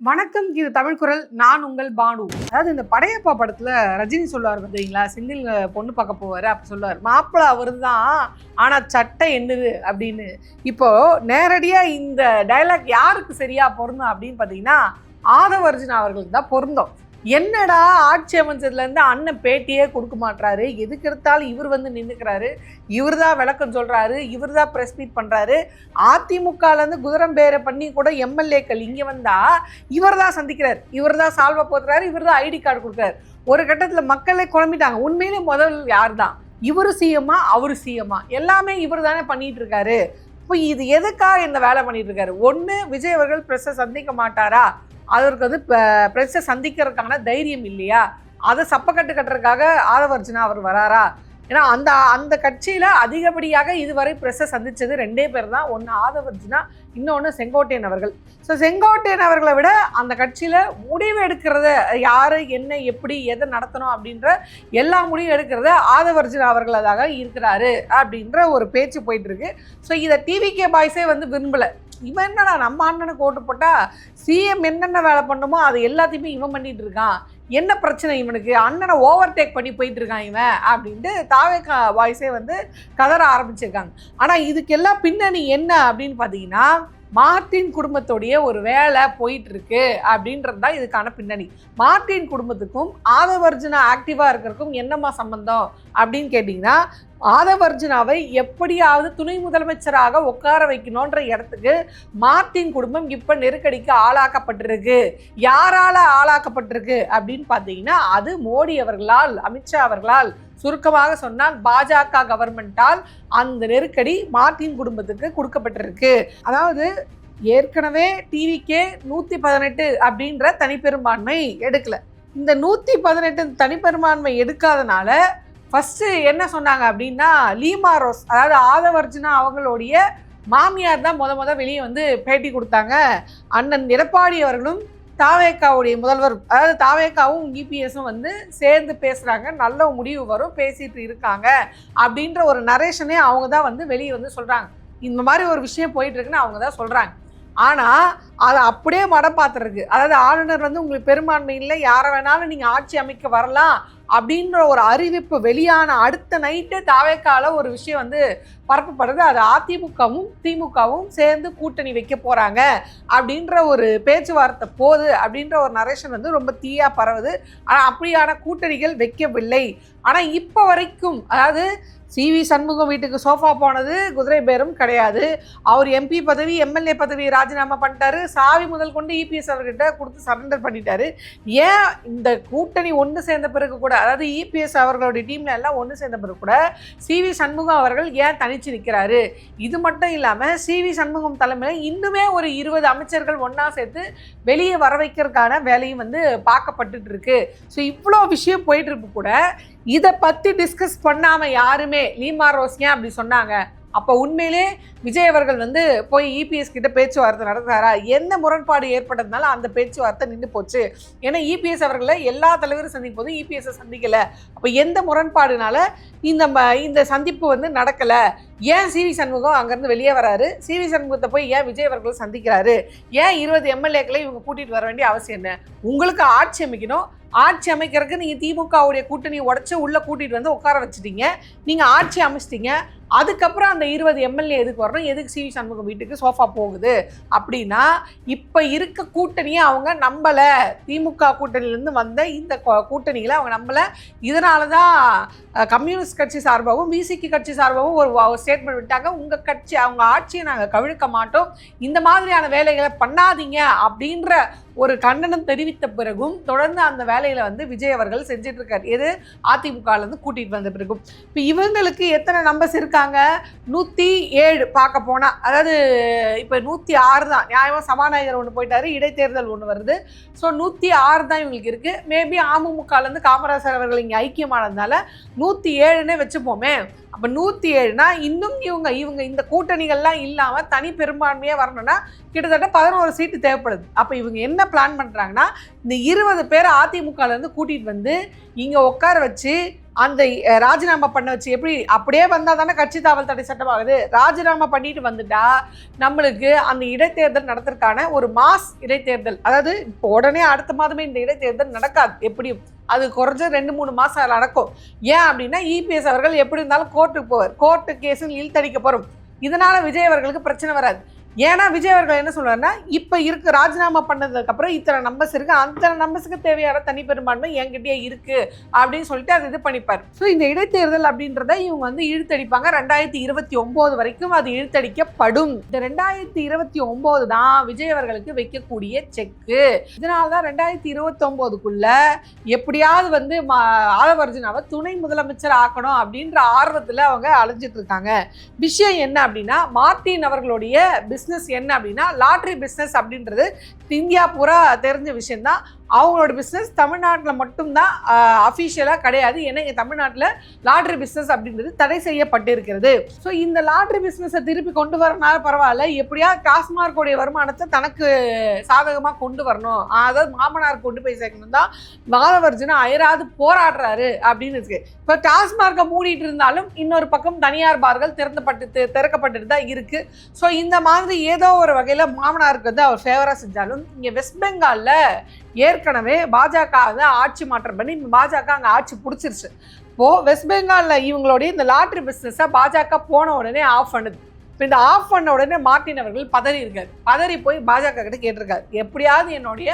வணக்கம், இது தமிழ் குரல். நான் உங்கள் பானு. அதாவது இந்த படையப்பா படத்துல ரஜினி சொல்லுவார் பார்த்தீங்களா, செந்தில் பொண்ணு பார்க்க போவாரு. அப்ப சொல்லுவார், மாப்பிள்ளை அவரு தான், ஆனா சட்டை என்னது அப்படின்னு. இப்போ நேரடியா இந்த டைலாக் யாருக்கு சரியா பொருந்தும் அப்படின்னு பார்த்தீங்கன்னா, ஆதவ அர்ஜுனா அவர்களுக்கு தான் பொருந்தும். என்னடா ஆட்சி அமைச்சதுலேருந்து அண்ணன் பேட்டியே கொடுக்க மாட்டாரு, எதுக்கு எடுத்தாலும் இவர் வந்து நின்றுக்கிறாரு, இவர் தான் விளக்கம் சொல்கிறாரு, இவர் தான் ப்ரெஸ் மீட் பண்ணுறாரு. அதிமுகலேருந்து குதிரம்பேரை பண்ணி கூட எம்எல்ஏக்கள் இங்கே வந்தால் இவர் தான் சந்திக்கிறார், இவர் தான் சால்வை போத்துறாரு, இவர் தான் ஐடி கார்டு கொடுக்குறாரு. ஒரு கட்டத்தில் மக்களே குழம்பிட்டாங்க, உண்மையிலே முதல் யார் தான், இவர் சிஎம்மா அவரு சிஎம்மா, எல்லாமே இவர் தானே பண்ணிட்டு இருக்காரு. இப்போ இது எதுக்காக இந்த வேலை பண்ணிட்டு இருக்காரு? ஒன்று, விஜய் அவர்கள் ப்ரெஸ்ஸை சந்திக்க மாட்டாரா, அதற்கு வந்து ப்ரெஸ்ஸை சந்திக்கிறதுக்கான தைரியம் இல்லையா, அதை சப்பக்கட்டு கட்டுறதுக்காக ஆதவ அர்ஜுனா அவர் வராரா? ஏன்னா அந்த கட்சியில் அதிகப்படியாக இதுவரை ப்ரெஸ்ஸை சந்தித்தது ரெண்டே பேர் தான். ஒன்று ஆதவ அர்ஜுனா, இன்னொன்று செங்கோட்டையன் அவர்கள். ஸோ செங்கோட்டையன் அவர்களை விட அந்த கட்சியில் முடிவு எடுக்கிறத, யார் என்ன எப்படி எதை நடத்தணும் அப்படின்ற எல்லா முடிவும் எடுக்கிறத ஆதவ அர்ஜுனா அவர்களாக இருக்கிறாரு அப்படின்ற ஒரு பேச்சு போயிட்டுருக்கு. ஸோ இதை டிவிகே பாய்ஸே வந்து விரும்பலை. இவன் என்னடா நம்ம அண்ணனுக்கு ஓட்டு போட்டால் சிஎம் என்னென்ன வேலை பண்ணுமோ அது எல்லாத்தையுமே இவன் பண்ணிட்டு இருக்கான், என்ன பிரச்சனை இவனுக்கு, அண்ணனை ஓவர்டேக் பண்ணி போயிட்டு இருக்கான் இவன் அப்படின்ட்டு தாவேகா வாய்ஸே வந்து கதற ஆரம்பிச்சிருக்காங்க. ஆனால் இதுக்கெல்லாம் பின்னணி என்ன அப்படின்னு பார்த்தீங்கன்னா, மார்ட்டின் குடும்பத்தோடைய ஒரு வேலை போயிட்டு இருக்கு அப்படின்றது தான் இதுக்கான பின்னணி. மார்ட்டின் குடும்பத்துக்கும் ஆதவ அர்ஜுனா ஆக்டிவாக இருக்கிறதுக்கும் என்னம்மா சம்பந்தம் அப்படின்னு கேட்டிங்கன்னா, ஆதவ அர்ஜுனாவை எப்படியாவது துணை முதலமைச்சராக உட்கார வைக்கணுன்ற இடத்துக்கு மார்ட்டின் குடும்பம் இப்போ நெருக்கடிக்கு ஆளாக்கப்பட்டிருக்கு. யாரால் ஆளாக்கப்பட்டிருக்கு அப்படின்னு பார்த்தீங்கன்னா, அது மோடி அவர்களால், அமித்ஷா அவர்களால், சுருக்கமாக சொன்னால் பாஜக கவர்மெண்டால் அந்த நெருக்கடி மார்ட்டின் குடும்பத்துக்கு கொடுக்கப்பட்டிருக்கு. அதாவது ஏற்கனவே டிவிக்கே 118 அப்படின்ற தனிப்பெரும்பான்மை எடுக்கல. இந்த 118 தனிப்பெரும்பான்மை எடுக்காதனால ஃபஸ்ட்டு என்ன சொன்னாங்க அப்படின்னா, லீமா ரோஸ், அதாவது ஆதவ அர்ஜுனா அவங்களுடைய மாமியார் தான் முத வெளியே வந்து பேட்டி கொடுத்தாங்க. அண்ணன் எடப்பாடி அவர்களும் தாவேகாவுடைய முதல்வர், அதாவது தாவேகாவும் இபிஎஸும் வந்து சேர்ந்து பேசுகிறாங்க, நல்ல முடிவு வரும், பேசிட்டு இருக்காங்க அப்படின்ற ஒரு நரேஷனே அவங்க தான் வந்து வெளியே வந்து சொல்கிறாங்க. இந்த மாதிரி ஒரு விஷயம் போயிட்டு இருக்குன்னு அவங்க தான் சொல்கிறாங்க. ஆனால் அதை அப்படியே மடம் பார்த்துருக்கு. அதாவது ஆளுநர் வந்து உங்களுக்கு பெரும்பான்மை இல்லை, யாரை வேணாலும் நீங்கள் ஆட்சி அமைக்க வரலாம் அப்படின்ற ஒரு அறிவிப்பு வெளியான அடுத்த நைட்டு தாவேக்கால ஒரு விஷயம் வந்து பரப்பப்படுது. அது அதிமுகவும் திமுகவும் சேர்ந்து கூட்டணி வைக்க போகிறாங்க அப்படின்ற ஒரு பேச்சுவார்த்தை போகுது அப்படின்ற ஒரு நரேஷன் வந்து ரொம்ப தீயா பரவுது. ஆனால் அப்படியான கூட்டணிகள் வைக்கவில்லை. ஆனால் இப்போ வரைக்கும், அதாவது சிவி சண்முகம் வீட்டுக்கு சோஃபா போனது குதிரை பேரும் கிடையாது. அவர் எம்பி பதவி எம்எல்ஏ பதவி ராஜினாமா பண்ணிட்டாரு, சாவி முதல் கொண்டு இபிஎஸ் அவர்கிட்ட கொடுத்து சரண்டர் பண்ணிட்டாரு. ஏன் இந்த கூட்டணி ஒன்று சேர்ந்த பிறகு கூட, அதாவது இபிஎஸ் அவர்களுடைய டீம்ல எல்லாம் ஒன்று சேர்ந்த பிறகு கூட சிவி சண்முகம் அவர்கள் ஏன் தனிச்சு நிற்கிறாரு? இது மட்டும் இல்லாமல் சிவி சண்முகம் தலைமையில் இன்னுமே ஒரு 20 அமைச்சர்கள் ஒன்றா சேர்த்து வெளியே வர வைக்கிறதுக்கான வேலையும் வந்து பார்க்கப்பட்டு இருக்கு. ஸோ இவ்வளோ விஷயம் போயிட்டு இருக்கு கூட இதை பற்றி டிஸ்கஸ் பண்ணாமல் யாருமே லீமா ரோஸ் ஏன் அப்படி சொன்னாங்க? அப்போ உண்மையிலே விஜய் அவர்கள் வந்து போய் இபிஎஸ் கிட்ட பேச்சுவார்த்தை நடத்துகிறாரா? எந்த முரண்பாடு ஏற்பட்டதுனால அந்த பேச்சுவார்த்தை நின்று போச்சு? ஏன்னா இபிஎஸ் அவர்களை எல்லா தலைவரும் சந்திக்கும் போது இபிஎஸ்ஸை சந்திக்கலை. அப்போ எந்த முரண்பாடுனால இந்த சந்திப்பு வந்து நடக்கலை? ஏன் சிவி சண்முகம் அங்கேருந்து வெளியே வராரு? சிவி சண்முகத்தை போய் ஏன் விஜய் அவர்கள் சந்திக்கிறாரு? ஏன் 20 எம்எல்ஏக்களை இவங்க கூட்டிகிட்டு வர வேண்டிய அவசியம் என்ன? உங்களுக்கு ஆட்சி அமைக்கணும், ஆட்சி அமைக்கிறதுக்கு நீங்கள் திமுகவுடைய கூட்டணியை உடச்சி உள்ளே கூட்டிகிட்டு வந்து உட்கார வச்சுட்டீங்க, நீங்கள் ஆட்சி அமைச்சிட்டீங்க. அதுக்கப்புறம் அந்த 20 எம்எல்ஏ எதுக்கு வரணும்? எதுக்கு சிவி சண்முகம் வீட்டுக்கு சோஃபா போகுது? அப்படின்னா இப்போ இருக்க கூட்டணியை அவங்க நம்பலை. திமுக கூட்டணியிலேருந்து வந்த இந்த கூட்டணியில் அவங்க நம்பலை. இதனால தான் கம்யூனிஸ்ட் கட்சி சார்பாகவும் விசிகி கட்சி சார்பாகவும் ஒரு ஸ்டேட்மெண்ட் விட்டாங்க, உங்கள் கட்சி அவங்க ஆட்சியை நாங்கள் கவிழ்க்க மாட்டோம், இந்த மாதிரியான வேலைகளை பண்ணாதீங்க அப்படின்ற ஒரு கண்டனம் தெரிவித்த பிறகும் தொடர்ந்து அந்த வேலையில் வந்து விஜய் அவர்கள் செஞ்சுட்டு இருக்காரு. எது? அதிமுகலேருந்து கூட்டிகிட்டு வந்த பிறகும். இப்போ இவங்களுக்கு எத்தனை நம்பர்ஸ் இருக்காங்க? 107 பார்க்க போனால், அதாவது இப்போ 106 தான். நியாயமாக சபாநாயகர் ஒன்று போயிட்டாரு, இடைத்தேர்தல் ஒன்று வருது. ஸோ 106 தான் இவங்களுக்கு இருக்குது. மேபி அமமுகலேருந்து காமராஜர் அவர்கள் இங்கே ஐக்கியமானதுனால 107ன்னே வச்சுப்போமே. அப்போ 107னா இன்னும் இவங்க இந்த கூட்டணிகள்லாம் இல்லாமல் தனி பெரும்பான்மையாக வரணும்னா கிட்டத்தட்ட 11 சீட்டு தேவைப்படுது. அப்போ இவங்க என்ன பிளான் பண்ணுறாங்கன்னா, இந்த 20 பேரை அதிமுகலேருந்து கூட்டிகிட்டு வந்து இங்கே உட்கார வச்சு அந்த ராஜினாமா பண்ண வச்சு, எப்படி அப்படியே வந்தால் தானே கட்சி தாவல் தடை சட்டமாகுது, ராஜினாமா பண்ணிட்டு வந்துட்டா நம்மளுக்கு அந்த இடைத்தேர்தல் நடத்துறதுக்கான ஒரு மாஸ் இடைத்தேர்தல், அதாவது இப்போ உடனே அடுத்த மாதமே இந்த இடைத்தேர்தல் நடக்காது, எப்படியும் அது குறைஞ்ச 2-3 மாதம் நடக்கும். ஏன் அப்படின்னா இபிஎஸ் அவர்கள் எப்படி இருந்தாலும் கோர்ட்டுக்கு போவார், கோர்ட்டு கேஸுன்னு இழுத்தடிக்க போகிறோம். இதனால் விஜய் அவர்களுக்கு பிரச்சனை வராது. ஏன்னா விஜய் அவர்கள் என்ன சொல்றாருன்னா, இப்போ இருக்கு ராஜினாமா பண்ணதுக்கப்புறம் இத்தனை நம்பர்ஸ் இருக்குது, அந்த நம்பர்ஸுக்கு தேவையான தனி பெரும்பான்மை என்கிட்டயே இருக்குது அப்படின்னு சொல்லிட்டு அது இது பண்ணிப்பார். ஸோ இந்த இடைத்தேர்தல் அப்படின்றத இவங்க வந்து இழுத்தடிப்பாங்க. 2029 வரைக்கும் அது இழுத்தடிக்கப்படும். இந்த 2029 தான் விஜய் அவர்களுக்கு வைக்கக்கூடிய செக்கு. இதனால தான் 2029க்குள்ள எப்படியாவது வந்து ஆதவர்ஜுனாவை துணை முதலமைச்சர் ஆக்கணும் அப்படின்ற ஆர்வத்தில் அவங்க அலைஞ்சிட்டு இருக்காங்க. விஷயம் என்ன அப்படின்னா, மார்ட்டின் அவர்களுடைய பிஸ்னஸ் என்ன அப்படின்னா லாட்ரி பிஸ்னஸ் அப்படின்றது இந்தியா பூரா தெரிஞ்ச விஷயம்தான். அவங்களோட பிஸ்னஸ் தமிழ்நாட்டில் மட்டும்தான் அஃபிஷியலாக கிடையாது. ஏன்னா இங்கே தமிழ்நாட்டில் லாட்ரி பிஸ்னஸ் அப்படின்றது தடை செய்யப்பட்டிருக்கிறது. ஸோ இந்த லாட்ரி பிஸ்னஸை திருப்பி கொண்டு வரனால பரவாயில்ல, எப்படியா டாஸ்மார்க்கோடைய வருமானத்தை தனக்கு சாதகமாக கொண்டு வரணும், அதாவது மாமனார் கொண்டு போய் சேர்க்கணும் தான் ஆதவர்ஜுனா அயராது போராடுறாரு அப்படின்னு இருக்கு. இப்போ டாஸ்மார்க்கை மூடிட்டு இருந்தாலும் இன்னொரு பக்கம் தனியார் பார்கள் திறக்கப்பட்டு தான் இருக்கு. ஸோ இந்த மாதிரி ஏதோ ஒரு வகையில் மாமனாருக்கு வந்து அவர் ஃபேவராக செஞ்சாலும் இங்கே வெஸ்ட் பெங்காலில் ஏற்கனவே பாஜக வந்து ஆட்சி மாற்றம் பண்ணி பாஜக அங்கே ஆட்சி பிடிச்சிருச்சு. இப்போது வெஸ்ட் பெங்காலில் இவங்களுடைய இந்த லாட்ரி பிஸ்னஸை பாஜக போன உடனே ஆஃப் பண்ணுது. இப்போ இந்த ஆஃப் பண்ண உடனே மார்ட்டின் அவர்கள் பதறி போய் பாஜக கிட்ட கேட்டிருக்காரு, எப்படியாவது என்னுடைய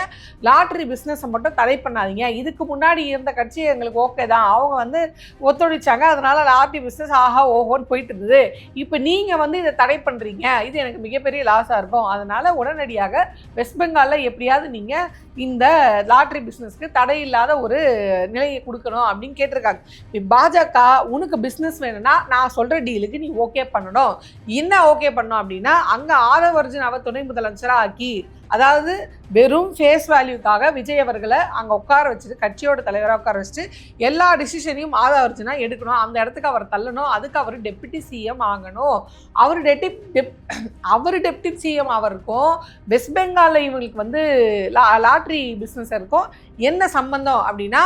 லாட்ரி பிஸ்னஸை மட்டும் தடை பண்ணாதீங்க. இதுக்கு முன்னாடி இருந்த கட்சி எங்களுக்கு ஓகே தான், அவங்க வந்து ஒத்துழைச்சாங்க, அதனால லாட்ரி பிஸ்னஸ் ஆஹா ஓஹோன்னு போயிட்டு இருந்தது. இப்போ நீங்கள் வந்து இதை தடை பண்ணுறீங்க, இது எனக்கு மிகப்பெரிய லாஸாக இருக்கும், அதனால் உடனடியாக வெஸ்ட் பெங்காலில் எப்படியாவது நீங்கள் இந்த லாட்ரி பிஸ்னஸ்க்கு தடை இல்லாத ஒரு நிலையை கொடுக்கணும் அப்படின்னு கேட்டிருக்காங்க. இப்போ பாஜக உனக்கு பிஸ்னஸ் வேணும்னா நான் சொல்கிற டீலுக்கு நீ ஓகே பண்ணணும். என்ன ஓகே பண்ணோம் அப்படின்னா, அங்கே ஆதவர்ஜுனாவை துணை முதலமைச்சராக ஆக்கி, அதாவது வெறும் ஃபேஸ் வேல்யூக்காக விஜய் அவர்களை அங்கே உட்கார வச்சுட்டு கட்சியோட தலைவராக உட்கார வச்சுட்டு எல்லா டிசிஷனையும் ஆதவர்ஜுனா எடுக்கணும், அந்த இடத்துக்கு அவர் தள்ளணும், அதுக்கு அவர் டெப்யூட்டி சிஎம் ஆகணும். அவர் டெப்யூட்டி சிஎம் அவருக்கும் வெஸ்ட் பெங்காலில் இவங்களுக்கு வந்து லாட்ரி பிஸ்னஸ் இருக்கும் என்ன சம்பந்தம் அப்படின்னா,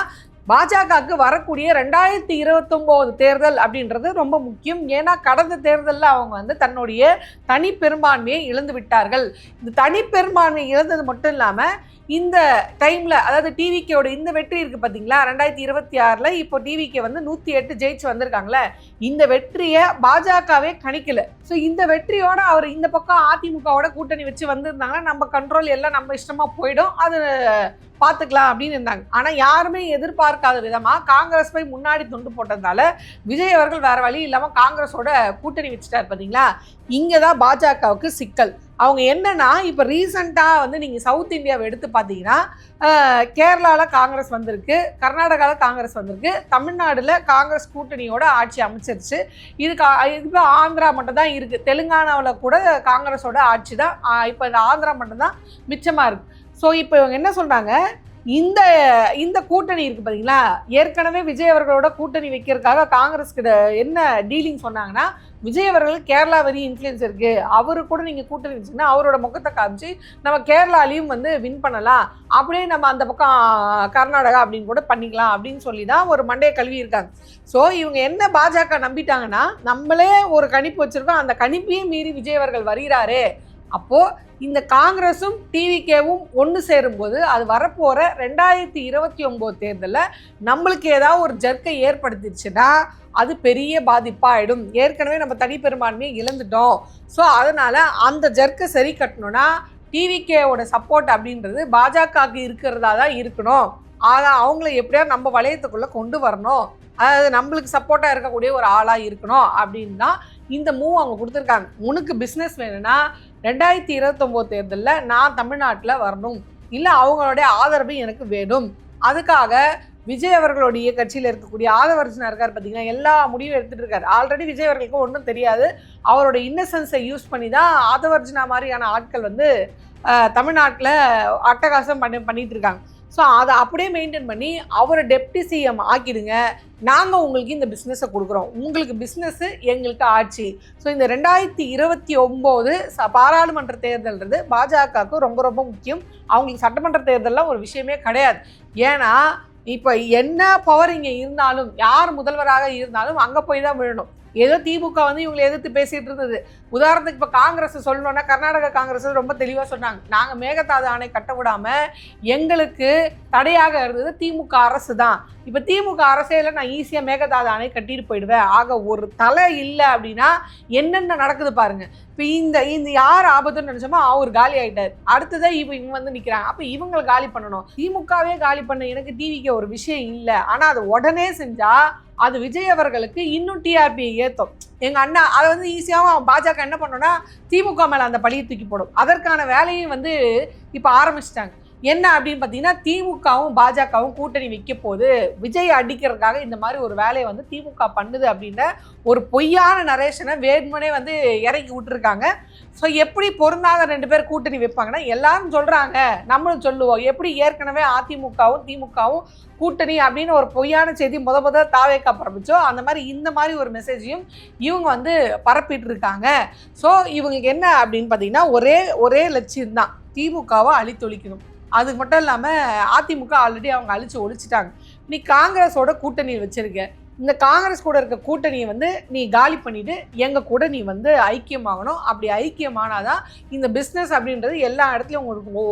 பாஜகவுக்கு வரக்கூடிய 2029 தேர்தல் அப்படின்றது ரொம்ப முக்கியம். ஏன்னா கடந்த தேர்தலில் அவங்க வந்து தன்னுடைய தனி பெரும்பான்மையை இழந்து விட்டார்கள். இந்த தனி பெரும்பான்மையை இழந்தது மட்டும் இல்லாமல் இந்த டைமில், அதாவது டிவிகேயோட இந்த வெற்றி இருக்குது பார்த்தீங்களா, 2026 இப்போ டிவிகே வந்து 108 ஜெயிச்சு வந்திருக்காங்களே, இந்த வெற்றியை பாஜகவே கணிக்கல. ஸோ இந்த வெற்றியோட அவர் இந்த பக்கம் அதிமுகவோட கூட்டணி வச்சு வந்திருந்தாங்கன்னா நம்ம கண்ட்ரோல் எல்லாம் நம்ம இஷ்டமாக போயிடும், அது பார்த்துக்கலாம் அப்படின்னு இருந்தாங்க. ஆனால் யாருமே எதிர்பார்க்காத விதமாக காங்கிரஸ் போய் முன்னாடி துண்டு போட்டதுனால விஜய் அவர்கள் வேறு வழி இல்லாமல் காங்கிரஸோட கூட்டணி வச்சுட்டார் பார்த்தீங்களா. இங்கே தான் பாஜகவுக்கு சிக்கல். அவங்க என்னன்னா, இப்போ ரீசண்டாக வந்து நீங்கள் சவுத் இந்தியாவை எடுத்து பார்த்தீங்கன்னா, கேரளாவில் காங்கிரஸ் வந்திருக்கு, கர்நாடகாவில் காங்கிரஸ் வந்திருக்கு, தமிழ்நாட்டில் காங்கிரஸ் கூட்டணியோட ஆட்சி அமைச்சிருச்சு. இப்போ ஆந்திரா மட்டும் தான் இருக்குது, தெலுங்கானாவில் கூட காங்கிரஸோட ஆட்சி தான், இப்போ இந்த ஆந்திரா மட்டும்தான் மிச்சமாக இருக்குது. ஸோ இப்போ இவங்க என்ன சொல்கிறாங்க, இந்த கூட்டணி இருக்குது பார்த்தீங்களா, ஏற்கனவே விஜய் அவர்களோட கூட்டணி வைக்கிறதுக்காக காங்கிரஸ் கிட்ட என்ன டீலிங் சொன்னாங்கன்னா, விஜய் அவர்கள் கேரளா வரி இன்ஃப்ளூயன்ஸ் இருக்குது, அவரு கூட நீங்கள் கூட்டணி வச்சிங்கன்னா அவரோட முகத்தை காமிச்சு நம்ம கேரளாலையும் வந்து வின் பண்ணலாம், அப்படியே நம்ம அந்த பக்கம் கர்நாடகா அப்படின்னு கூட பண்ணிக்கலாம் அப்படின்னு சொல்லி தான் ஒரு மண்டையை கழுவி இருக்காங்க. ஸோ இவங்க என்ன பாஜக நம்பிட்டாங்கன்னா, நம்மளே ஒரு கணிப்பு வச்சுருக்கோம், அந்த கணிப்பையும் மீறி விஜய் அவர்கள் வருகிறாரு, அப்போது இந்த காங்கிரஸும் டிவிகேவும் ஒன்று சேரும்போது அது வரப்போகிற 2029 தேர்தலில் நம்மளுக்கு ஏதாவது ஒரு ஜர்க்கை ஏற்படுத்திடுச்சுன்னா அது பெரிய பாதிப்பாகிடும். ஏற்கனவே நம்ம தனி பெரும்பான்மையை இழந்துட்டோம். ஸோ அதனால் அந்த ஜர்க்கை சரி கட்டணும்னா டிவிகேவோட சப்போர்ட் அப்படின்றது பாஜகவுக்கு இருக்கிறதா தான் இருக்கணும். ஆனால் அவங்கள எப்படியா நம்ம வளையத்துக்குள்ளே கொண்டு வரணும், அதாவது நம்மளுக்கு சப்போர்ட்டாக இருக்கக்கூடிய ஒரு ஆளாக இருக்கணும் அப்படின்னு தான் இந்த மூவ் அவங்க கொடுத்துருக்காங்க. உனக்கு பிஸ்னஸ் வேணும்னா 2029 தேர்தலில் நான் தமிழ்நாட்டில் வரணும், இல்லை அவங்களுடைய ஆதரவு எனக்கு வேணும், அதுக்காக விஜய் அவர்களுடைய கட்சியில் இருக்கக்கூடிய ஆதவர்ஜுனா இருக்கார் பார்த்தீங்கன்னா, எல்லா முடிவும் எடுத்துகிட்டு இருக்காரு. ஆல்ரெடி விஜய் அவர்களுக்கு ஒன்றும் தெரியாது. அவரோட இன்னசென்ஸை யூஸ் பண்ணி தான் ஆதவர்ஜுனா மாதிரியான ஆட்கள் வந்து தமிழ்நாட்டில் அட்டகாசம் பண்ணிட்டு இருக்காங்க. ஸோ அதை அப்படியே மெயின்டைன் பண்ணி அவரை டெப்டி சிஎம் ஆக்கிடுங்க, நாங்கள் உங்களுக்கு இந்த பிஸ்னஸை கொடுக்குறோம், உங்களுக்கு பிஸ்னஸ்ஸு எங்களுக்கு ஆட்சி. ஸோ இந்த 2029 பாராளுமன்ற தேர்தல்ன்றது பாஜகவுக்கு ரொம்ப ரொம்ப முக்கியம். அவங்களுக்கு சட்டமன்ற தேர்தல்லாம் ஒரு விஷயமே கிடையாது. ஏன்னா இப்போ என்ன பவர் இங்கே இருந்தாலும், யார் முதல்வராக இருந்தாலும் அங்கே போய் தான் விழணும். ஏதோ திமுக வந்து இவங்களை எதிர்த்து பேசிகிட்டு இருந்தது. உதாரணத்துக்கு இப்போ காங்கிரஸ் சொல்லணுன்னா, கர்நாடக காங்கிரஸ் ரொம்ப தெளிவாக சொன்னாங்க, நாங்கள் மேகதாது அணை கட்ட விடாமல் எங்களுக்கு தடையாக இருந்தது திமுக அரசு தான். இப்போ திமுக அரசையில் நான் ஈஸியாக மேகதாது அணை கட்டிட்டு போயிடுவேன். ஆக ஒரு தலை இல்லை அப்படின்னா என்னென்ன நடக்குது பாருங்கள். இப்போ இந்த யார் ஆபத்துன்னு நினச்சோமோ அவர் காலி ஆகிட்டார். அடுத்ததான் இவங்க வந்து நிற்கிறாங்க. அப்போ இவங்களை காலி பண்ணணும். திமுகவே காலி பண்ண எனக்கு டிவிக்கு ஒரு விஷயம் இல்லை. ஆனால் அது உடனே செஞ்சால் அது விஜய் அவர்களுக்கு இன்னும் டிஆர்பியை ஏற்றும். எங்கள் அண்ணா அதை வந்து ஈஸியாகவும் பாஜக என்ன பண்ணோன்னா திமுக மேலே அந்த பழியை தூக்கி போடும். அதற்கான வேலையும் வந்து இப்போ ஆரம்பிச்சிட்டாங்க. என்ன அப்படின்னு பார்த்தீங்கன்னா, திமுகவும் பாஜகவும் கூட்டணி வைக்க போது விஜய் அடிக்கிறதுக்காக இந்த மாதிரி ஒரு வேலையை வந்து திமுக பண்ணுது அப்படின்ற ஒரு பொய்யான நரேஷனை வேட்மனே வந்து இறக்கி விட்டுருக்காங்க. ஸோ எப்படி பொருந்தாத 2 பேர் கூட்டணி வைப்பாங்கன்னா, எல்லாரும் சொல்கிறாங்க, நம்மளும் சொல்லுவோம். எப்படி ஏற்கனவே அதிமுகவும் திமுகவும் கூட்டணி அப்படின்னு ஒரு பொய்யான செய்தி முத தாவேக்கா பரப்பிச்சோ, அந்த மாதிரி இந்த மாதிரி ஒரு மெசேஜையும் இவங்க வந்து பரப்பிட்டு இருக்காங்க. ஸோ இவங்களுக்கு என்ன அப்படின்னு பார்த்தீங்கன்னா, ஒரே லட்சியம் தான், திமுகவை அழித்தொழிக்கணும். அது மட்டும் இல்லாமல் அதிமுக ஆல்ரெடி அவங்க ஒழிச்சிட்டாங்க. நீ காங்கிரஸோட கூட்டணி வச்சிருக்க, இந்த காங்கிரஸ் கூட இருக்க கூட்டணியை வந்து நீ காலி பண்ணிவிட்டு எங்கள் கூட நீ வந்து ஐக்கியமாகணும். அப்படி ஐக்கியமானாதான் இந்த பிஸ்னஸ் அப்படின்றது எல்லா இடத்துலையும்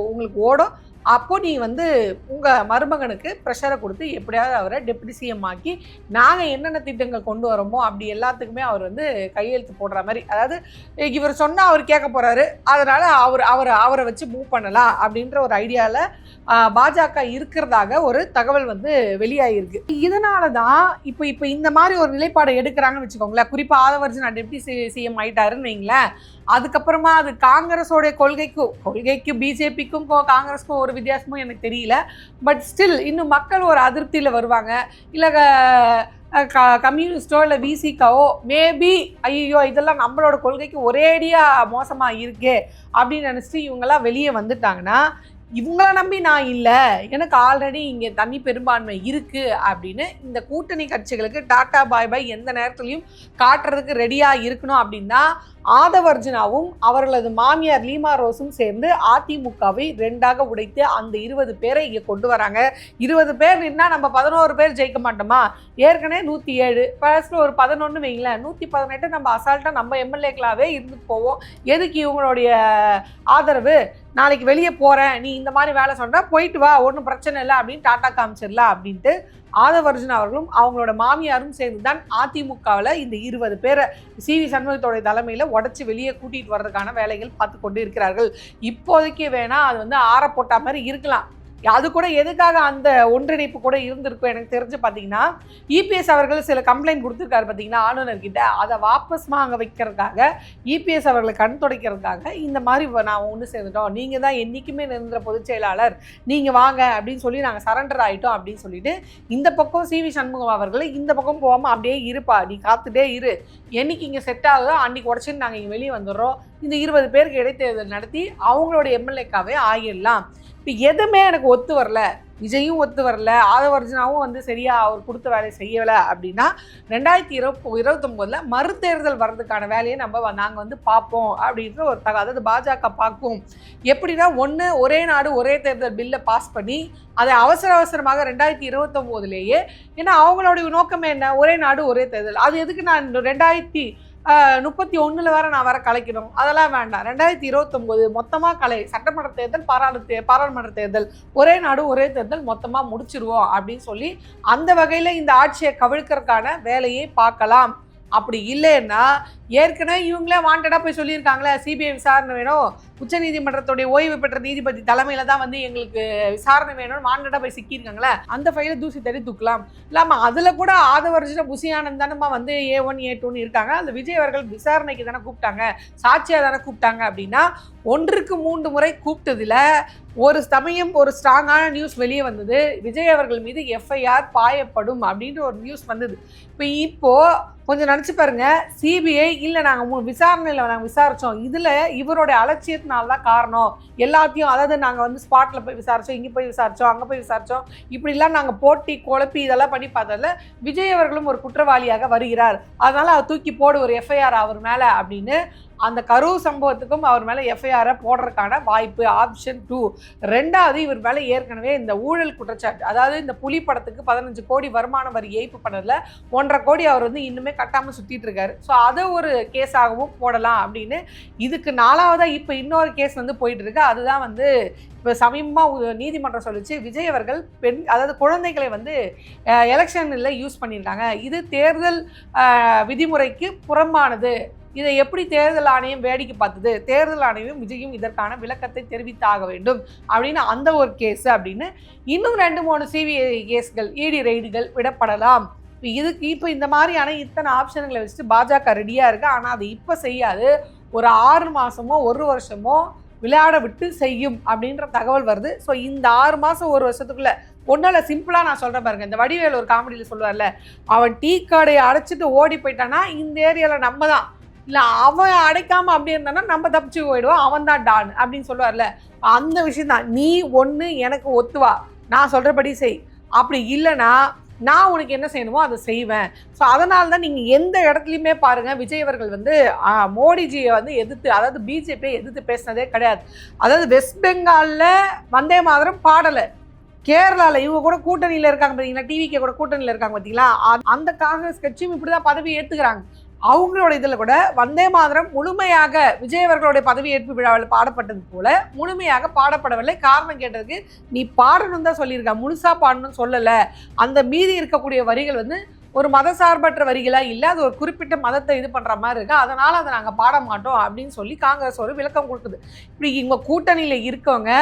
உங்களுக்கு ஓடும். அப்போ நீ வந்து உங்கள் மருமகனுக்கு ப்ரெஷரை கொடுத்து எப்படியாவது அவரை டெப்டி சிஎம் ஆக்கி நாங்கள் என்னென்ன திட்டங்கள் கொண்டு வரோமோ அப்படி எல்லாத்துக்குமே அவர் வந்து கையெழுத்து போடுற மாதிரி, அதாவது இவர் சொன்னால் அவர் கேட்க போகிறாரு, அதனால் அவரை வச்சு மூவ் பண்ணலாம் அப்படின்ற ஒரு ஐடியாவில் பாஜக இருக்கிறதாக ஒரு தகவல் வந்து வெளியாகிருக்கு. இதனால தான் இப்போ இந்த மாதிரி ஒரு நிலைப்பாடை எடுக்கிறாங்கன்னு வச்சுக்கோங்களேன். குறிப்பாக ஆதவர்ஜுனா டெப்டி சிஎம் ஆகிட்டாருன்னு வைங்களேன். அதுக்கப்புறமா அது காங்கிரஸோடைய கொள்கைக்கு பிஜேபிக்கும் காங்கிரஸுக்கும் ஒரு வித்தியாசமும் எனக்கு தெரியல. பட் ஸ்டில் இன்னும் மக்கள் ஒரு அதிருப்தியில் வருவாங்க. இல்லை கம்யூனிஸ்டோ இல்லை விசிகாவோ மேபி ஐயோ இதெல்லாம் நம்மளோட கொள்கைக்கு ஒரேடியாக மோசமாக இருக்கே அப்படின்னு நினச்சிட்டு இவங்கெல்லாம் வெளியே வந்துட்டாங்கன்னா, இவங்கள நம்பி நான் இல்லை, எனக்கு ஆல்ரெடி இங்கே தனி பெரும்பான்மை இருக்குது அப்படின்னு இந்த கூட்டணி கட்சிகளுக்கு டாட்டா பாய் பாய் எந்த நேரத்துலையும் காட்டுறதுக்கு ரெடியாக இருக்கணும். அப்படின்னா ஆதவர்ஜுனாவும் அவர்களது மாமியார் லீமா ரோஸும் சேர்ந்து அதிமுகவை 2ஆக உடைத்து அந்த 20 பேரை இங்கே கொண்டு வராங்க. 20 பேர் நின்னா நம்ம 11 பேர் ஜெயிக்க மாட்டோமா? ஏற்கனவே 107 ஃபர்ஸ்ட் ஒரு 11 வைங்களேன், 118 நம்ம அசால்ட்டாக நம்ம எம்எல்ஏக்களாகவே இருந்துட்டு போவோம். எதுக்கு இவங்களுடைய ஆதரவு? நாளைக்கு வெளியே போகிறேன், நீ இந்த மாதிரி வேலை சொன்னால் போயிட்டு வா, ஒன்றும் பிரச்சனை இல்லை அப்படின்னு டாட்டா காமிச்சிடலாம் அப்படின்ட்டு ஆதவர்ஜுனா அவர்களும் அவங்களோட மாமியாரும் சேர்ந்து தான் அதிமுகவில் இந்த 20 பேரை சிவி சண்முகத்தோடைய தலைமையில் உடச்சி வெளியே கூட்டிகிட்டு வர்றதுக்கான வேலைகள் பார்த்து கொண்டு இருக்கிறார்கள். இப்போதைக்கு வேணால் அது வந்து ஆற போட்ட மாதிரி இருக்கலாம். அது கூட எதுக்காக அந்த ஒன்றிணைப்பு கூட இருந்திருக்கும் எனக்கு தெரிஞ்சு பார்த்தீங்கன்னா, இபிஎஸ் அவர்கள் சில கம்ப்ளைண்ட் கொடுத்துருக்காரு பார்த்தீங்கன்னா ஆளுநர்கிட்ட, அதை வாபஸ் வாங்க வைக்கிறதுக்காக, இபிஎஸ் அவர்களை கண் துடைக்கிறதுக்காக இந்த மாதிரி நான் ஒன்று சேர்ந்துட்டோம், நீங்கள் தான் என்றைக்குமே நிரந்தர பொதுச் செயலாளர், நீங்கள் வாங்க அப்படின்னு சொல்லி நாங்கள் சரண்டர் ஆகிட்டோம் அப்படின்னு சொல்லிட்டு இந்த பக்கம் சிவி சண்முகம் அவர்களை இந்த பக்கம் போகாமல் அப்படியே இருப்பா, நீ காத்துட்டே இரு, என்னைக்கு இங்கே செட் ஆகுதோ அன்றைக்கி உடச்சின்னு நாங்கள் இங்கே வெளியே வந்துடுறோம், இந்த 20 பேருக்கு இடைத்தேர்தல் நடத்தி அவங்களோட எம்எல்ஏக்காவே ஆகிடலாம். இப்போ எதுவுமே எனக்கு ஒத்து வரல, விஜயும் ஒத்து வரல, ஆதவர்ஜுனாவும் வந்து சரியாக அவர் கொடுத்த வேலையை செய்யலை அப்படின்னா 2029 மறுதேர்தல் வர்றதுக்கான வேலையை நாங்கள் வந்து பார்ப்போம் அப்படின்ற ஒரு அதாவது பாஜக பார்க்கும். எப்படின்னா, ஒன்று ஒரே நாடு ஒரே தேர்தல் பில்லை பாஸ் பண்ணி அதை அவசரமாக 2029 ஏன்னா அவங்களுடைய நோக்கமே என்ன, ஒரே நாடு ஒரே தேர்தல். அது எதுக்கு நான் 2031 வேற நான் வர கலைக்கணும், அதெல்லாம் வேண்டாம். 2029 மொத்தமாக சட்டமன்ற தேர்தல், பாராளுமன்ற தேர்தல், ஒரே நாடு ஒரே தேர்தல் மொத்தமாக முடிச்சிருவோம் அப்படின்னு சொல்லி அந்த வகையில் இந்த ஆட்சியை கவிழ்க்கிறதுக்கான வேலையை பார்க்கலாம். அப்படி இல்லைன்னா ஏற்கனவே இவங்களே வாண்டடாக போய் சொல்லியிருக்காங்களே, சிபிஐ விசாரணை வேணும், உச்சநீதிமன்றத்துடைய ஓய்வு பெற்ற நீதிபதி தலைமையில தான் வந்து எங்களுக்கு விசாரணை வேணும்னு மாநாட்டா போய் சிக்கியிருக்காங்களே, அந்த ஃபைலை தூசி தடி தூக்கலாம். இல்லாம அதுல கூட ஆதவர்ஜின புசியானந்தானமா வந்து A1 A2 இருக்காங்க. அந்த விஜய் அவர்கள் விசாரணைக்கு தானே கூப்பிட்டாங்க, சாட்சியா தானே கூப்பிட்டாங்க. அப்படின்னா 1க்கு 3 முறை கூப்பிட்டதுல ஒரு சமயம் ஒரு ஸ்ட்ராங்கான நியூஸ் வெளியே வந்தது, விஜய் அவர்கள் மீது FIR பாயப்படும் அப்படின்ற ஒரு நியூஸ் வந்தது. இப்போ கொஞ்சம் நினச்சி பாருங்க, சிபிஐ இல்லை நாங்கள் விசாரணையில் நாங்கள் விசாரித்தோம், இதில் இவருடைய அலட்சியத்தினால தான் காரணம், எல்லாத்தையும் அதாவது நாங்கள் வந்து ஸ்பாட்டில் போய் விசாரித்தோம், இங்கே போய் விசாரித்தோம், அங்கே போய் விசாரித்தோம், இப்படிலாம் நாங்கள் போட்டி குழப்பி இதெல்லாம் பண்ணி பார்த்ததில் விஜய் அவர்களும் ஒரு குற்றவாளியாக வருகிறார், அதனால் அவர் தூக்கி போடு ஒரு FIR அவர் மேலே அப்படின்னு அந்த கரூர் சம்பவத்துக்கும் அவர் மேலே FIR போடுறதுக்கான வாய்ப்பு ஆப்ஷன் 2. 2வது, இவர் மேலே ஏற்கனவே இந்த ஊழல் குற்றச்சாட்டு, அதாவது இந்த புலி படத்துக்கு 15 கோடி வருமான வரி ஏய்ப்பு பண்ணதில் 1.5 கோடி அவர் வந்து இன்னுமே கட்டாமல் சுற்றிட்டு இருக்காரு. ஸோ அதை ஒரு கேஸாகவும் போடலாம் அப்படின்னு இதுக்கு 4வதாக இப்போ இன்னொரு கேஸ் வந்து போயிட்டு இருக்கு. அதுதான் வந்து இப்போ சமீபமாக நீதிமன்றம் சொல்லிச்சு, விஜய் அவர்கள் அதாவது குழந்தைகளை வந்து எலெக்ஷனில் யூஸ் பண்ணியிருக்காங்க, இது தேர்தல் விதிமுறைக்கு புறம்பானது, இதை எப்படி தேர்தல் ஆணையம் வேடிக்கை பார்த்தது, தேர்தல் ஆணையம் விஜயும் இதற்கான விளக்கத்தை தெரிவித்தாக வேண்டும் அப்படின்னு அந்த ஒரு கேஸ் அப்படின்னு இன்னும் 2-3 CBI கேஸ்கள், ED ரெய்டுகள் விடப்படலாம். இதுக்கு இப்போ இந்த மாதிரியான இத்தனை ஆப்ஷன்களை வச்சுட்டு பாஜக ரெடியாக இருக்கு. ஆனால் அது இப்போ செய்யாது, ஒரு 6 மாதமோ 1 வருஷமோ விளையாட விட்டு செய்யும் அப்படின்ற தகவல் வருது. ஸோ இந்த 6 மாதம் 1 வருஷத்துக்குள்ள ஒன்றால் சிம்பிளாக நான் சொல்கிறேன் பாருங்க, இந்த வடிவேல் ஒரு காமெடியில் சொல்லுவார்ல, அவன் டீ கடையை அடைச்சிட்டு ஓடி போயிட்டானா இந்த ஏரியாவில் நம்ம தான், இல்லை அவன் அடைக்காமல் அப்படி இருந்தானா நம்ம தப்பிச்சு போயிடுவோம், அவன் தான் டான் அப்படின்னு சொல்லுவார்ல, அந்த விஷயம் தான். நீ ஒன்று எனக்கு ஒத்துவா, நான் சொல்கிறபடி செய், அப்படி இல்லைன்னா நான் உனக்கு என்ன செய்யணுமோ அதை செய்வேன். ஸோ அதனால தான் நீங்கள் எந்த இடத்துலையுமே பாருங்கள், விஜய் அவர்கள் வந்து மோடிஜியை வந்து எதிர்த்து, அதாவது பிஜேபியை எதிர்த்து பேசினதே கிடையாது. அதாவது வெஸ்ட் பெங்காலில் வந்தே மாதரம் பாடலை, கேரளாவில் இவங்க கூட கூட்டணியில் இருக்காங்க பார்த்தீங்களா, டிவிக்கு கூட கூட்டணியில் இருக்காங்க பார்த்தீங்களா, அந்த காங்கிரஸ் கட்சியும் இப்படி தான் பதவி ஏற்றுக்கிறாங்க. அவங்களோட இதில் கூட வந்தே மாதரம் முழுமையாக விஜய் அவர்களுடைய பதவியேற்பு விழாவில் பாடப்பட்டது போல முழுமையாக பாடப்படவில்லை. காரணம் கேட்டதுக்கு நீ பாடணும் தான் சொல்லியிருக்க, முழுசாக பாடணும்னு சொல்லலை. அந்த மீதி இருக்கக்கூடிய வரிகள் வந்து ஒரு மதசார்பற்ற வரிகளாக இல்லை, அது ஒரு குறிப்பிட்ட மதத்தை இது பண்ணுற மாதிரி இருக்குது, அதனால் அதை நாங்கள் பாட மாட்டோம் அப்படின்னு சொல்லி காங்கிரஸ் ஒரு விளக்கம் கொடுக்குது. இப்படி இவங்க கூட்டணியில் இருக்கவங்க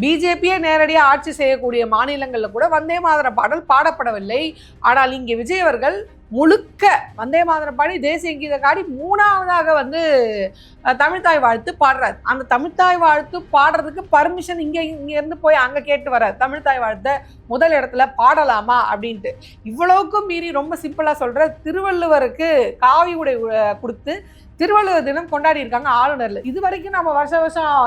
பிஜேபியே நேரடியாக ஆட்சி செய்யக்கூடிய மாநிலங்களில் கூட வந்தே மாதர பாடல் பாடப்படவில்லை. ஆனால் இங்கே விஜய் அவர்கள் முழுக்க வந்தே மாதரம் பாடி தேசிய கீத காடி 3வதாக வந்து தமிழ்தாய் வாழ்த்து பாடுறாரு. அந்த தமிழ்தாய் வாழ்த்து பாடுறதுக்கு பர்மிஷன் இங்கேருந்து போய் அங்கே கேட்டு வர்றாரு, தமிழ்தாய் வாழ்த்தை முதல் இடத்துல பாடலாமா அப்படின்ட்டு. இவ்வளவுக்கும் மீறி ரொம்ப சிம்பிளாக சொல்கிற, திருவள்ளுவருக்கு காவி உடை கொடுத்து திருவள்ளுவர் தினம் கொண்டாடி இருக்காங்க ஆளுநர்ல. இது வரைக்கும் நம்ம வருஷம்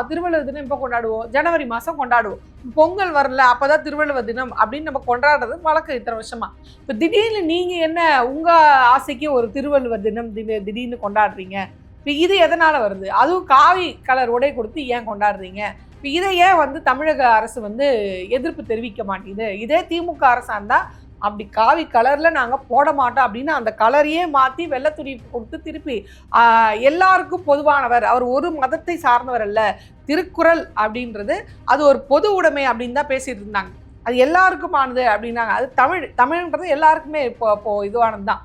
திருவள்ளுவர் தினம் இப்போ கொண்டாடுவோம், ஜனவரி மாதம் கொண்டாடுவோம், பொங்கல் வரல அப்போதான் திருவள்ளுவர் தினம் அப்படின்னு நம்ம கொண்டாடுறது வழக்கம் இத்தனை வருஷமா. இப்போ திடீர்னு நீங்கள் என்ன உங்கள் ஆசைக்கு ஒரு திருவள்ளுவர் தினம் திடீர்னு கொண்டாடுறீங்க, இப்போ இது எதனால் வருது? அதுவும் காவி கலர் உடை கொடுத்து ஏன் கொண்டாடுறீங்க? இப்போ இதை ஏன் வந்து தமிழக அரசு வந்து எதிர்ப்பு தெரிவிக்க மாட்டேங்குது? இதே திமுக அரசாக இருந்தால் அப்படி காவி கலரில் நாங்கள் போட மாட்டோம் அப்படின்னு அந்த கலரையே மாற்றி வெள்ளை துணி கொடுத்து திருப்பி எல்லாருக்கும் பொதுவானவர், அவர் ஒரு மதத்தை சார்ந்தவர் அல்ல, திருக்குறள் அப்படின்றது அது ஒரு பொது உடைமை அப்படின்னு தான் பேசிகிட்டு இருந்தாங்க, அது எல்லாருக்குமானது அப்படின்னாங்க. அது தமிழ்ன்றது எல்லாருக்குமே இப்போ இதுவானது தான்.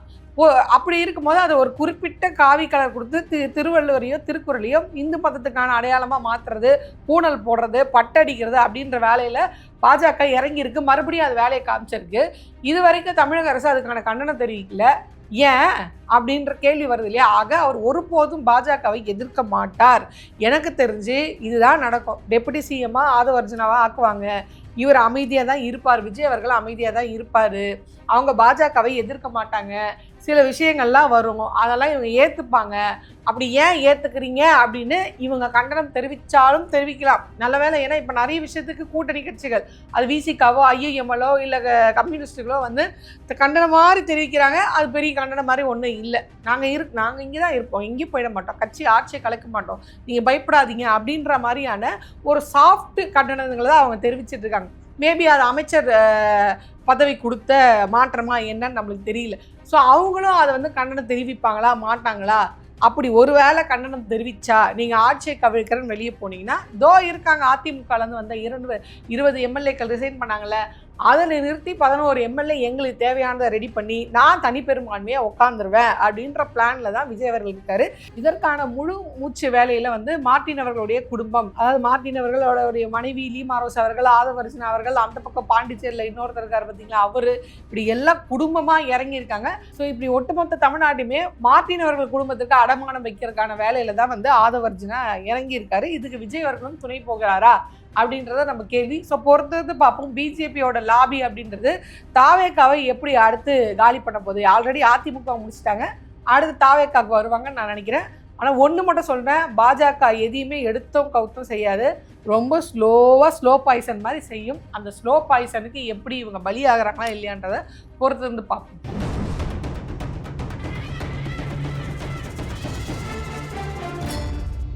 அப்படி இருக்கும்போது அதை ஒரு குறிப்பிட்ட காவி கலர் கொடுத்து திருவள்ளுவரையோ திருக்குறளையோ இந்து மதத்துக்கான அடையாளமாக மாற்றுறது, பூணல் போடுறது, பட்டடிக்கிறது அப்படின்ற வேலையில் பாஜக இறங்கியிருக்கு. மறுபடியும் அது வேலையை காமிச்சிருக்கு. இது வரைக்கும் தமிழக அரசு அதுக்கான கண்டனம் தெரிவிக்கல. ஏன் அப்படின்ற கேள்வி வருது இல்லையா? ஆக அவர் ஒருபோதும் பாஜகவை எதிர்க்க மாட்டார். எனக்கு தெரிஞ்சு இதுதான் நடக்கும். டெபுட்டி சிஎம்மாக ஆதவர்ஜுனாவாக ஆக்குவாங்க, இவர் அமைதியாக தான் இருப்பார், விஜய் அவர்கள் அமைதியாக தான் இருப்பார், அவங்க பாஜகவை எதிர்க்க மாட்டாங்க, சில விஷயங்கள்லாம் வரும், அதெல்லாம் இவங்க ஏற்றுப்பாங்க. அப்படி ஏன் ஏற்றுக்கிறீங்க அப்படின்னு இவங்க கண்டனம் தெரிவித்தாலும் தெரிவிக்கலாம், நல்ல வேலை. ஏன்னா இப்போ நிறைய விஷயத்துக்கு கூட்டணி கட்சிகள், அது விசிகாவோ ஐஎம்எல்லோ இல்லை கம்யூனிஸ்ட்டுகளோ வந்து கண்டனம் மாதிரி தெரிவிக்கிறாங்க. அது பெரிய கண்டனம் மாதிரி ஒன்றும் இல்லை. நாங்கள் இங்கே தான் இருப்போம், எங்கேயும் போயிட மாட்டோம், கட்சி ஆட்சியை கலைக்க மாட்டோம், நீங்கள் பயப்படாதீங்க அப்படின்ற மாதிரியான ஒரு சாஃப்ட் கண்டனங்களை தான் அவங்க தெரிவிச்சிட்டு இருக்காங்க. மேபி அது அமைச்சர் பதவி கொடுத்த மாற்றமா என்னன்னு நம்மளுக்கு தெரியல. ஸோ அவங்களும் அதை வந்து கண்டனம் தெரிவிப்பாங்களா மாட்டாங்களா? அப்படி ஒரு வேளை கண்டனம் தெரிவித்தா நீங்கள் ஆட்சியை கவிழ்க்கிறன்னு வெளியே போனீங்கன்னா, இருக்காங்க அதிமுகலேருந்து வந்த 20 எம்எல்ஏக்கள் ரிசைன் பண்ணாங்கல்ல, அதில் நிறுத்தி 11 எம்எல்ஏ எங்களுக்கு தேவையானதை ரெடி பண்ணி நான் தனிப்பெரும்பான்மையாக உட்காந்துருவேன் அப்படின்ற பிளானில் தான் விஜய் அவர்கள் இருக்காரு. இதற்கான முழு மூச்சு வேலையில் வந்து மார்ட்டின் அவர்களுடைய குடும்பம், அதாவது மார்ட்டின் அவர்களுடைய மனைவி லீமா ரோஸ் அவர்கள், ஆதவர்ஜுனா அவர்கள், அந்த பக்கம் பாண்டிச்சேரியில் இன்னொருத்தர் இருக்கார் பார்த்தீங்களா அவரு, இப்படி எல்லாம் குடும்பமாக இறங்கியிருக்காங்க. ஸோ இப்படி ஒட்டுமொத்த தமிழ்நாட்டுமே மார்ட்டின் அவர்கள் குடும்பத்துக்கு அடமானம் வைக்கிறதுக்கான வேலையில் தான் வந்து ஆதவர்ஜுனா இறங்கியிருக்காரு. இதுக்கு விஜய் அவர்களும் துணை போகிறாரா அப்படின்றத நம்ம கேள்வி. ஸோ பொறுத்தது பார்ப்போம். பிஜேபியோட லாபி அப்படின்றது தாவேக்காவை எப்படி அடுத்து காலி பண்ண போகுது. ஆல்ரெடி அதிமுக முடிச்சிட்டாங்க, அடுத்து தாவேக்காவுக்கு வருவாங்கன்னு நான் நினைக்கிறேன். ஆனால் ஒன்று மட்டும் சொல்கிறேன், பாஜக எதையுமே எடுத்தும் கவுத்தும் செய்யாது, ரொம்ப ஸ்லோ பாய்சன் மாதிரி செய்யும். அந்த ஸ்லோ பாய்சனுக்கு எப்படி இவங்க பலியாகிறாங்களா இல்லையான்றதை பொறுத்து இருந்து பார்ப்போம்.